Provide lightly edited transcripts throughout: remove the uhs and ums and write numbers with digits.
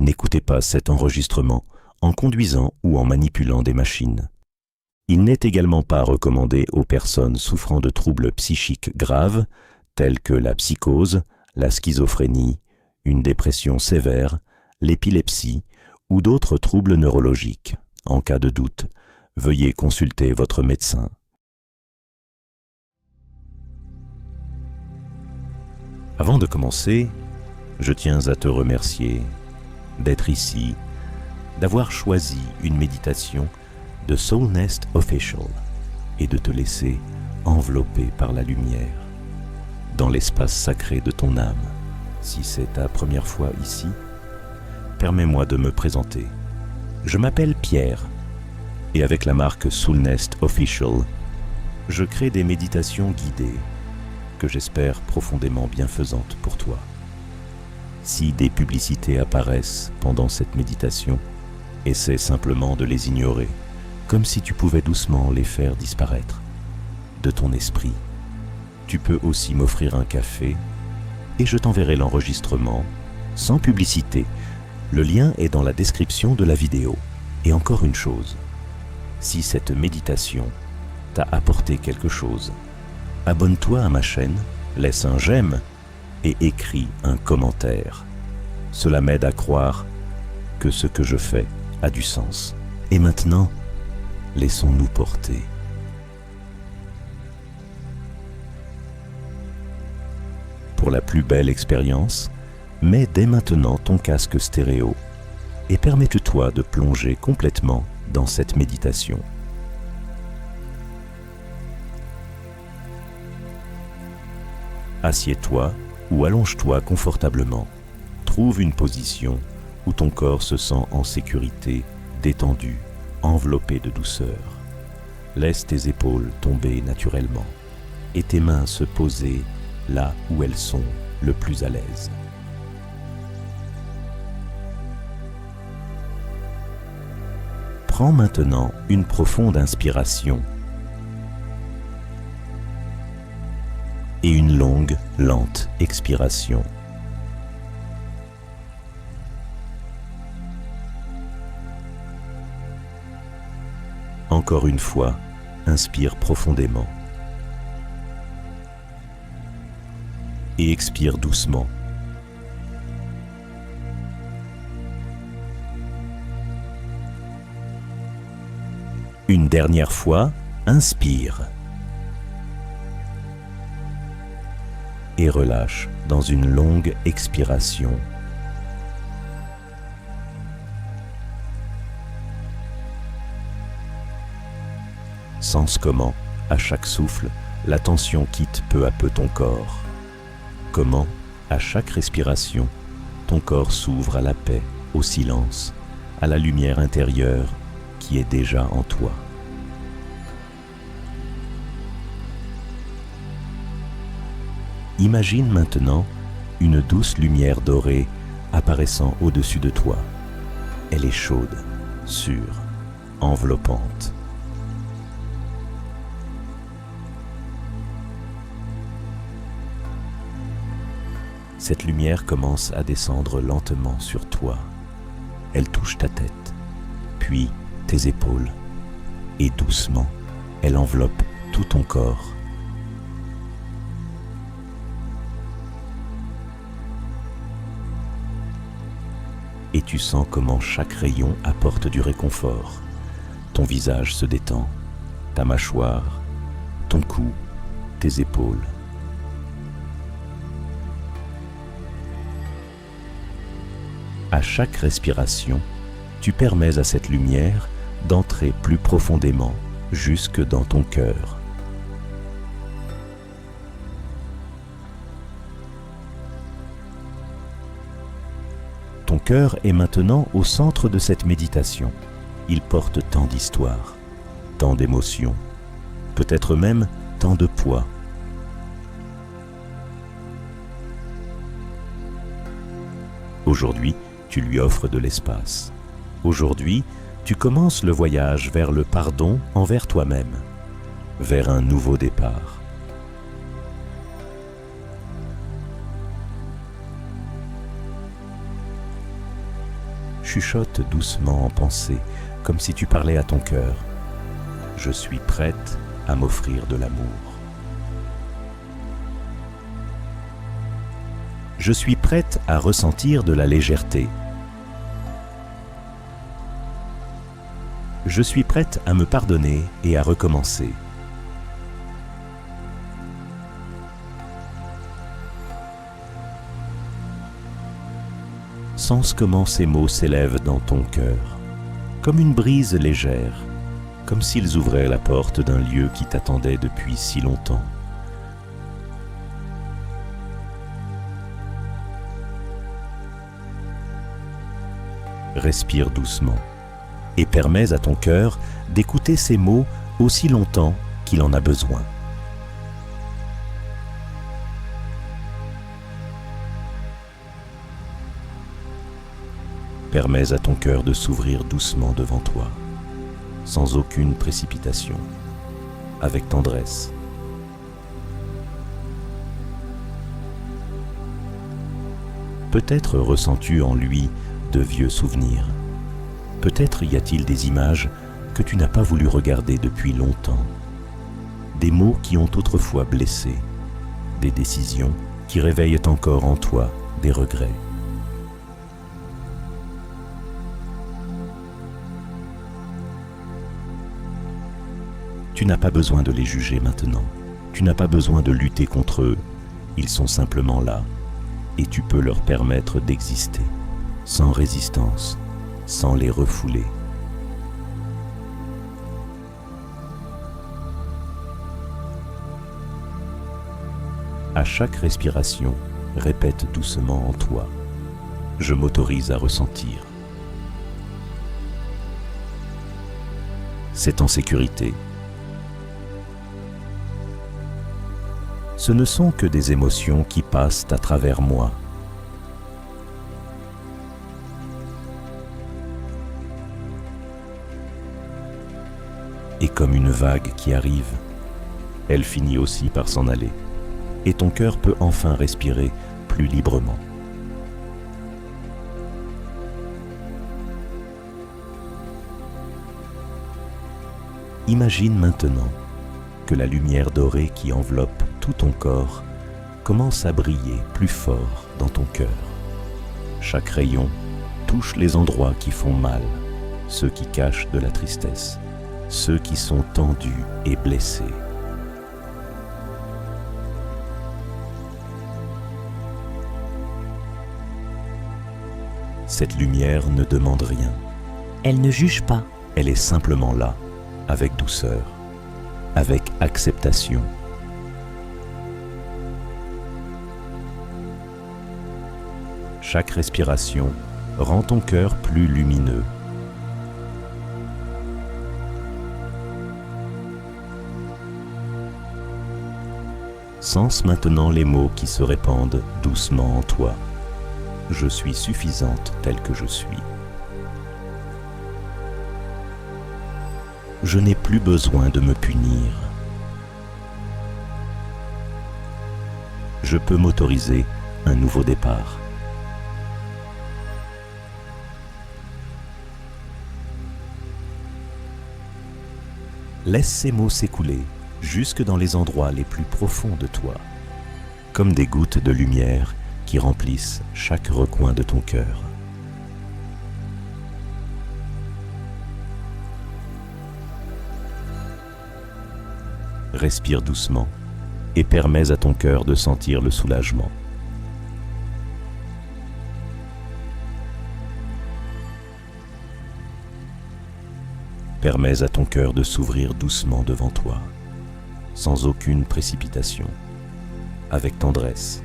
N'écoutez pas cet enregistrement en conduisant ou en manipulant des machines. Il n'est également pas recommandé aux personnes souffrant de troubles psychiques graves tels que la psychose, la schizophrénie, une dépression sévère, l'épilepsie ou d'autres troubles neurologiques. En cas de doute, veuillez consulter votre médecin. Avant de commencer, je tiens à te remercier d'être ici, d'avoir choisi une méditation de Soulnest Official et de te laisser envelopper par la lumière dans l'espace sacré de ton âme. Si c'est ta première fois ici, permets-moi de me présenter. Je m'appelle Pierre et avec la marque Soulnest Official, je crée des méditations guidées que j'espère profondément bienfaisantes pour toi. Si des publicités apparaissent pendant cette méditation, essaie simplement de les ignorer, comme si tu pouvais doucement les faire disparaître de ton esprit. Tu peux aussi m'offrir un café et je t'enverrai l'enregistrement sans publicité. Le lien est dans la description de la vidéo. Et encore une chose, si cette méditation t'a apporté quelque chose, abonne-toi à ma chaîne, laisse un j'aime et écris un commentaire. Cela m'aide à croire que ce que je fais a du sens. Et maintenant, laissons-nous porter. Pour la plus belle expérience, mets dès maintenant ton casque stéréo et permets-toi de plonger complètement dans cette méditation. Assieds-toi ou allonge-toi confortablement. Trouve une position où ton corps se sent en sécurité, détendu, enveloppé de douceur. Laisse tes épaules tomber naturellement et tes mains se poser là où elles sont le plus à l'aise. Prends maintenant une profonde inspiration et une longue, lente expiration. Encore une fois, inspire profondément et expire doucement. Une dernière fois, inspire et relâche dans une longue expiration. Sens comment, à chaque souffle, la tension quitte peu à peu ton corps. Comment, à chaque respiration, ton corps s'ouvre à la paix, au silence, à la lumière intérieure qui est déjà en toi. Imagine maintenant une douce lumière dorée apparaissant au-dessus de toi. Elle est chaude, sûre, enveloppante. Cette lumière commence à descendre lentement sur toi. Elle touche ta tête, puis tes épaules, et doucement, elle enveloppe tout ton corps. Et tu sens comment chaque rayon apporte du réconfort. Ton visage se détend, ta mâchoire, ton cou, tes épaules. À chaque respiration, tu permets à cette lumière d'entrer plus profondément jusque dans ton cœur. Ton cœur est maintenant au centre de cette méditation. Il porte tant d'histoires, tant d'émotions, peut-être même tant de poids. Aujourd'hui, tu lui offres de l'espace. Aujourd'hui, tu commences le voyage vers le pardon envers toi-même, vers un nouveau départ. Chuchote doucement en pensée, comme si tu parlais à ton cœur. Je suis prête à m'offrir de l'amour. Je suis prête à ressentir de la légèreté. Je suis prête à me pardonner et à recommencer. Sens comment ces mots s'élèvent dans ton cœur, comme une brise légère, comme s'ils ouvraient la porte d'un lieu qui t'attendait depuis si longtemps. Respire doucement et permets à ton cœur d'écouter ces mots aussi longtemps qu'il en a besoin. Permets à ton cœur de s'ouvrir doucement devant toi, sans aucune précipitation, avec tendresse. Peut-être ressens-tu en lui de vieux souvenirs. Peut-être y a-t-il des images que tu n'as pas voulu regarder depuis longtemps. Des mots qui ont autrefois blessé. Des décisions qui réveillent encore en toi des regrets. Tu n'as pas besoin de les juger maintenant. Tu n'as pas besoin de lutter contre eux. Ils sont simplement là et tu peux leur permettre d'exister, sans résistance, sans les refouler. À chaque respiration, répète doucement en toi « Je m'autorise à ressentir ». C'est en sécurité. Ce ne sont que des émotions qui passent à travers moi. Et comme une vague qui arrive, elle finit aussi par s'en aller. Et ton cœur peut enfin respirer plus librement. Imagine maintenant que la lumière dorée qui enveloppe tout ton corps commence à briller plus fort dans ton cœur. Chaque rayon touche les endroits qui font mal, ceux qui cachent de la tristesse, ceux qui sont tendus et blessés. Cette lumière ne demande rien. Elle ne juge pas. Elle est simplement là, avec douceur, avec acceptation. Chaque respiration rend ton cœur plus lumineux. Sens maintenant les mots qui se répandent doucement en toi. Je suis suffisante telle que je suis. Je n'ai plus besoin de me punir. Je peux m'autoriser un nouveau départ. Laisse ces mots s'écouler jusque dans les endroits les plus profonds de toi, comme des gouttes de lumière qui remplissent chaque recoin de ton cœur. Respire doucement et permets à ton cœur de sentir le soulagement. Permets à ton cœur de s'ouvrir doucement devant toi, sans aucune précipitation, avec tendresse.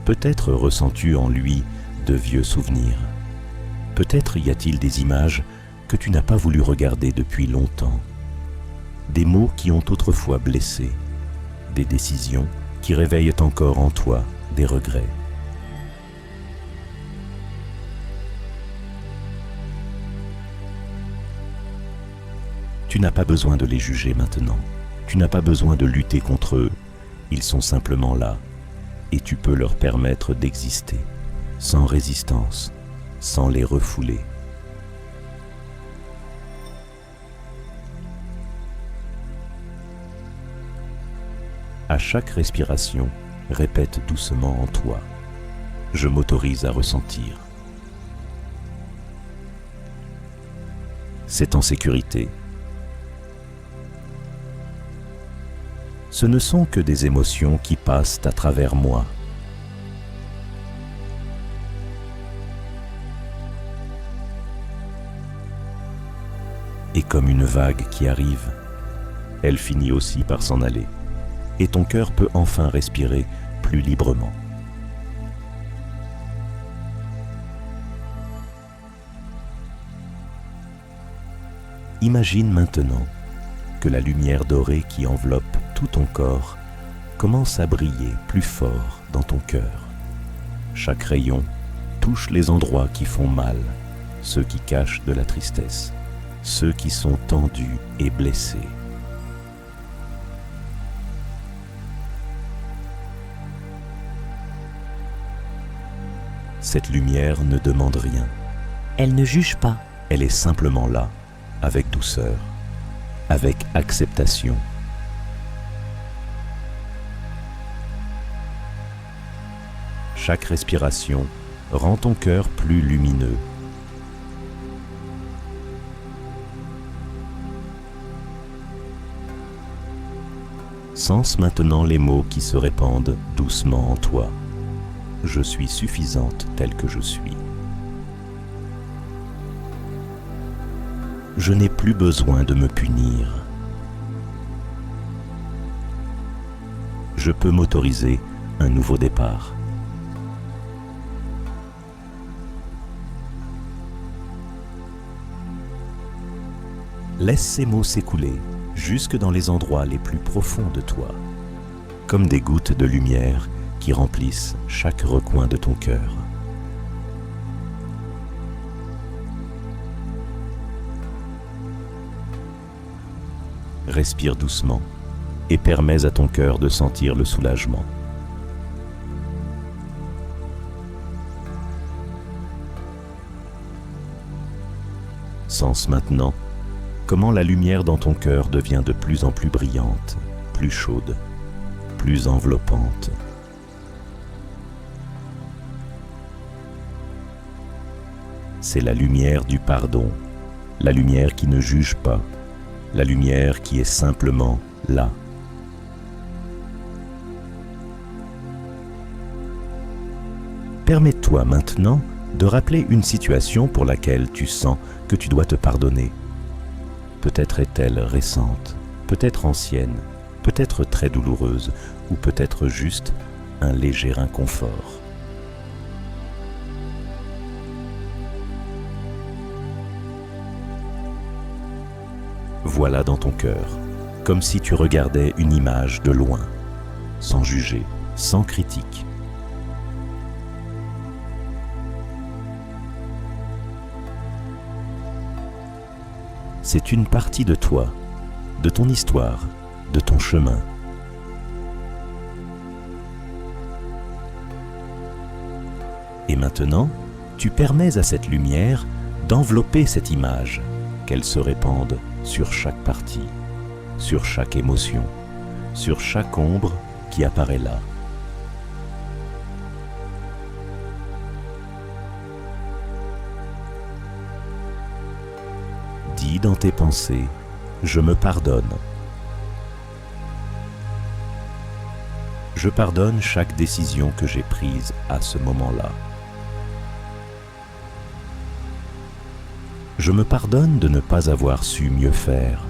Peut-être ressens-tu en lui de vieux souvenirs. Peut-être y a-t-il des images que tu n'as pas voulu regarder depuis longtemps. Des mots qui ont autrefois blessé. Des décisions qui réveillent encore en toi des regrets. Tu n'as pas besoin de les juger maintenant. Tu n'as pas besoin de lutter contre eux. Ils sont simplement là et tu peux leur permettre d'exister, sans résistance, sans les refouler. À chaque respiration, répète doucement en toi « Je m'autorise à ressentir ». C'est en sécurité. Ce ne sont que des émotions qui passent à travers moi. Et comme une vague qui arrive, elle finit aussi par s'en aller. Et ton cœur peut enfin respirer plus librement. Imagine maintenant que la lumière dorée qui enveloppe tout ton corps commence à briller plus fort dans ton cœur. Chaque rayon touche les endroits qui font mal, ceux qui cachent de la tristesse, ceux qui sont tendus et blessés. Cette lumière ne demande rien. Elle ne juge pas. Elle est simplement là, avec douceur, avec acceptation. Chaque respiration rend ton cœur plus lumineux. Sens maintenant les mots qui se répandent doucement en toi. Je suis suffisante telle que je suis. Je n'ai plus besoin de me punir. Je peux m'autoriser un nouveau départ. Laisse ces mots s'écouler jusque dans les endroits les plus profonds de toi, comme des gouttes de lumière qui remplissent chaque recoin de ton cœur. Respire doucement et permets à ton cœur de sentir le soulagement. Sens maintenant comment la lumière dans ton cœur devient de plus en plus brillante, plus chaude, plus enveloppante. C'est la lumière du pardon, la lumière qui ne juge pas, la lumière qui est simplement là. Permets-toi maintenant de rappeler une situation pour laquelle tu sens que tu dois te pardonner. Peut-être est-elle récente, peut-être ancienne, peut-être très douloureuse, ou peut-être juste un léger inconfort. Voilà dans ton cœur, comme si tu regardais une image de loin, sans juger, sans critique. C'est une partie de toi, de ton histoire, de ton chemin. Et maintenant, tu permets à cette lumière d'envelopper cette image, qu'elle se répande sur chaque partie, sur chaque émotion, sur chaque ombre qui apparaît là. Dis dans tes pensées, je me pardonne. Je pardonne chaque décision que j'ai prise à ce moment-là. Je me pardonne de ne pas avoir su mieux faire.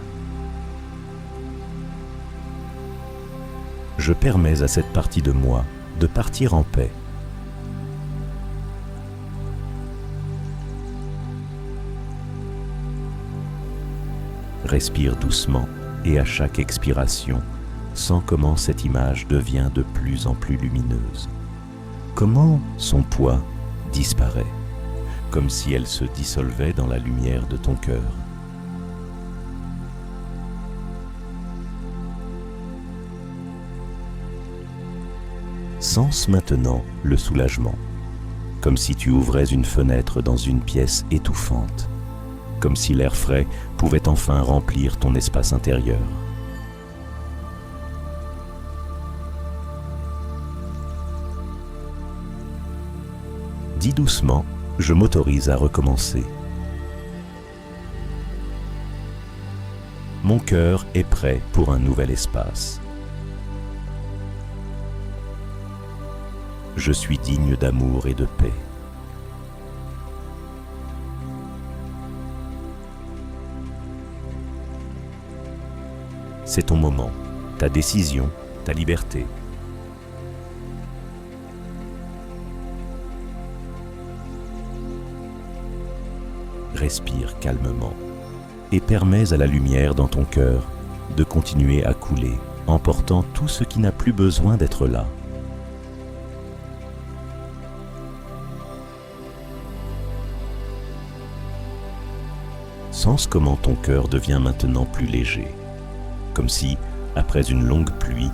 Je permets à cette partie de moi de partir en paix. Respire doucement et à chaque expiration, sens comment cette image devient de plus en plus lumineuse. Comment son poids disparaît, comme si elle se dissolvait dans la lumière de ton cœur. Sens maintenant le soulagement, comme si tu ouvrais une fenêtre dans une pièce étouffante, comme si l'air frais pouvait enfin remplir ton espace intérieur. Dis doucement, je m'autorise à recommencer. Mon cœur est prêt pour un nouvel espace. Je suis digne d'amour et de paix. C'est ton moment, ta décision, ta liberté. Respire calmement et permets à la lumière dans ton cœur de continuer à couler, emportant tout ce qui n'a plus besoin d'être là. Sens comment ton cœur devient maintenant plus léger, comme si, après une longue pluie,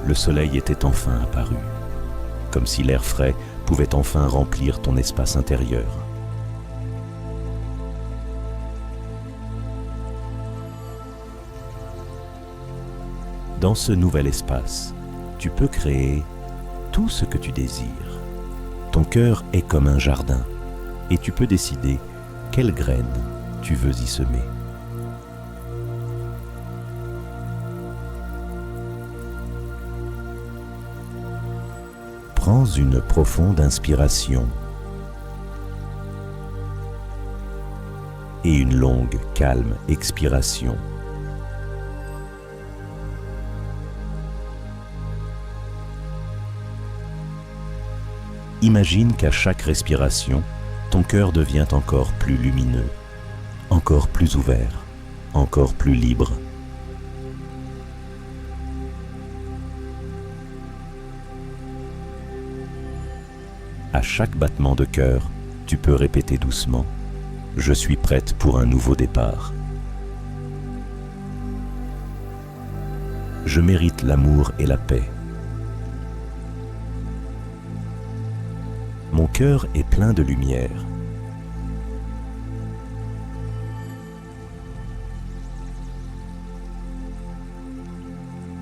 le soleil était enfin apparu, comme si l'air frais pouvait enfin remplir ton espace intérieur. Dans ce nouvel espace, tu peux créer tout ce que tu désires. Ton cœur est comme un jardin et tu peux décider quelles graines tu veux y semer. Prends une profonde inspiration et une longue, calme expiration. Imagine qu'à chaque respiration, ton cœur devient encore plus lumineux, encore plus ouvert, encore plus libre. À chaque battement de cœur, tu peux répéter doucement « Je suis prête pour un nouveau départ. Je mérite l'amour et la paix. Mon cœur est plein de lumière.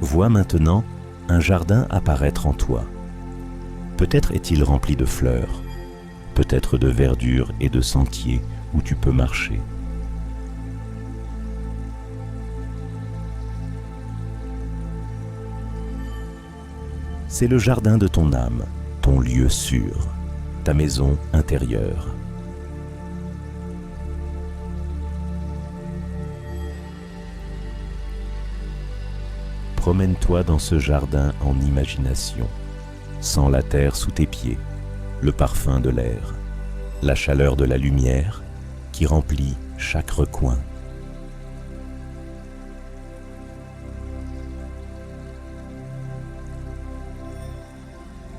Vois maintenant un jardin apparaître en toi. Peut-être est-il rempli de fleurs, peut-être de verdure et de sentiers où tu peux marcher. C'est le jardin de ton âme, ton lieu sûr, ta maison intérieure. Promène-toi dans ce jardin en imagination. Sens la terre sous tes pieds, le parfum de l'air, la chaleur de la lumière qui remplit chaque recoin.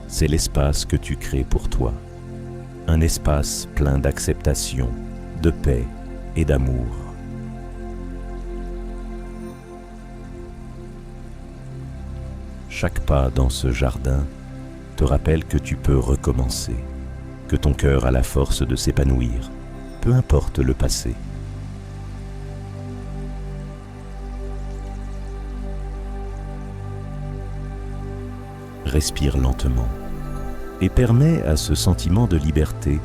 C'est l'espace que tu crées pour toi, un espace plein d'acceptation, de paix et d'amour. Chaque pas dans ce jardin te rappelle que tu peux recommencer, que ton cœur a la force de s'épanouir, peu importe le passé. Respire lentement et permets à ce sentiment de liberté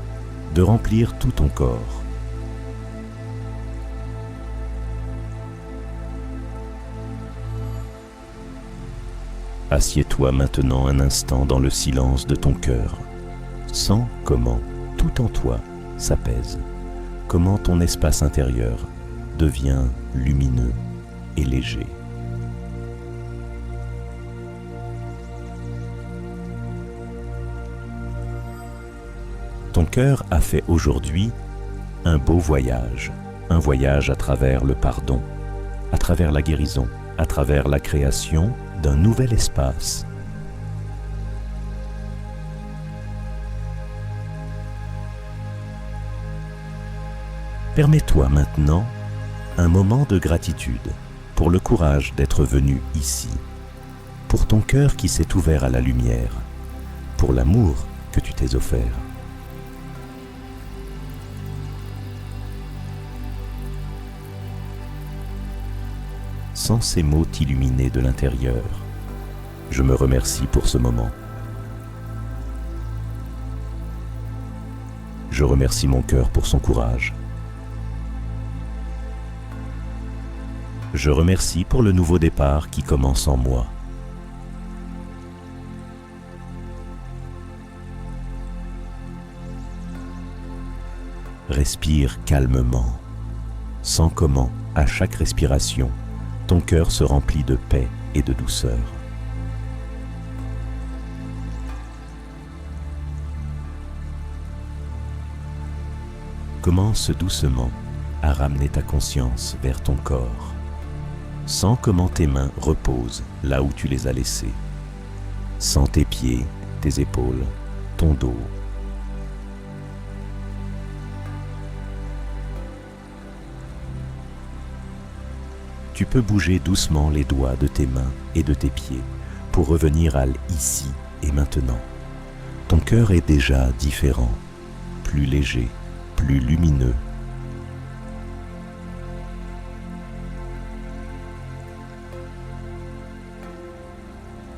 de remplir tout ton corps. Assieds-toi maintenant un instant dans le silence de ton cœur. Sens comment tout en toi s'apaise, comment ton espace intérieur devient lumineux et léger. Ton cœur a fait aujourd'hui un beau voyage, un voyage à travers le pardon, à travers la guérison, à travers la création d'un nouvel espace. Permets-toi maintenant un moment de gratitude pour le courage d'être venu ici, pour ton cœur qui s'est ouvert à la lumière, pour l'amour que tu t'es offert. Sans ces mots t'illuminer de l'intérieur, je me remercie pour ce moment. Je remercie mon cœur pour son courage. Je remercie pour le nouveau départ qui commence en moi. Respire calmement, sens comment, à chaque respiration, ton cœur se remplit de paix et de douceur. Commence doucement à ramener ta conscience vers ton corps. Sens comment tes mains reposent là où tu les as laissées. Sens tes pieds, tes épaules, ton dos. Tu peux bouger doucement les doigts de tes mains et de tes pieds pour revenir à l'ici et maintenant. Ton cœur est déjà différent, plus léger, plus lumineux.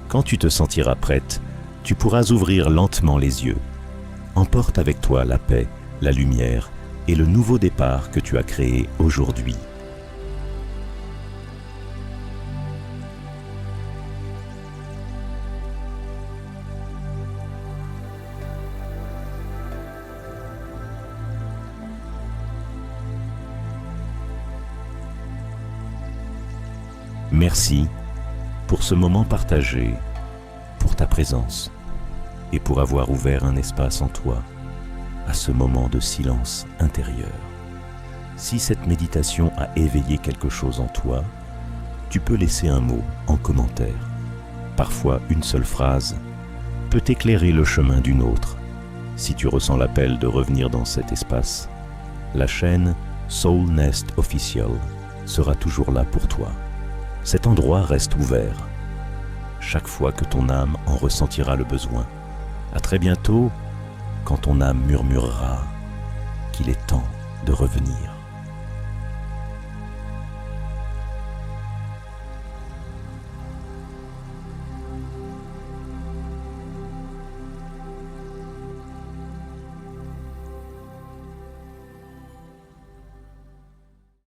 Quand tu te sentiras prête, tu pourras ouvrir lentement les yeux. Emporte avec toi la paix, la lumière et le nouveau départ que tu as créé aujourd'hui. Merci pour ce moment partagé, pour ta présence et pour avoir ouvert un espace en toi à ce moment de silence intérieur. Si cette méditation a éveillé quelque chose en toi, tu peux laisser un mot en commentaire. Parfois, une seule phrase peut éclairer le chemin d'une autre. Si tu ressens l'appel de revenir dans cet espace, la chaîne Soul Nest Official sera toujours là pour toi. Cet endroit reste ouvert chaque fois que ton âme en ressentira le besoin. À très bientôt, quand ton âme murmurera qu'il est temps de revenir.